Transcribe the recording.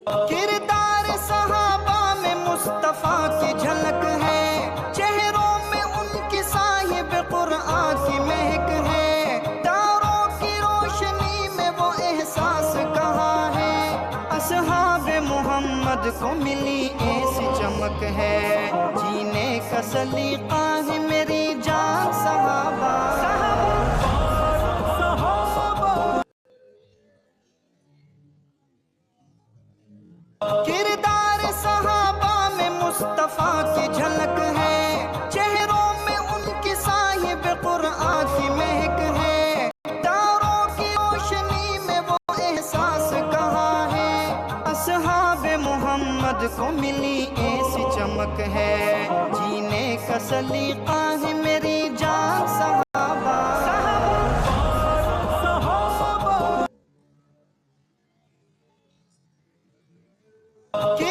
کردار صحابہ میں مصطفیٰ کی جھلک ہے، چہروں میں ان کی صاحب قرآن کی مہک ہے، تاروں کی روشنی میں وہ احساس کہاں ہے، اصحاب محمد کو ملی ایسی چمک ہے، جینے کا سلیقہ ہے میری جان صحابہ۔ کردار صحابہ میں مصطفیٰ کی جھلک ہے، چہروں میں ان کی صاحب قرآن کی مہک ہے، تاروں کی روشنی میں وہ احساس کہاں ہے، اصحاب محمد کو ملی ایسی چمک ہے، جینے کا سلیقہ ہے میری جان صحابہ۔ کہ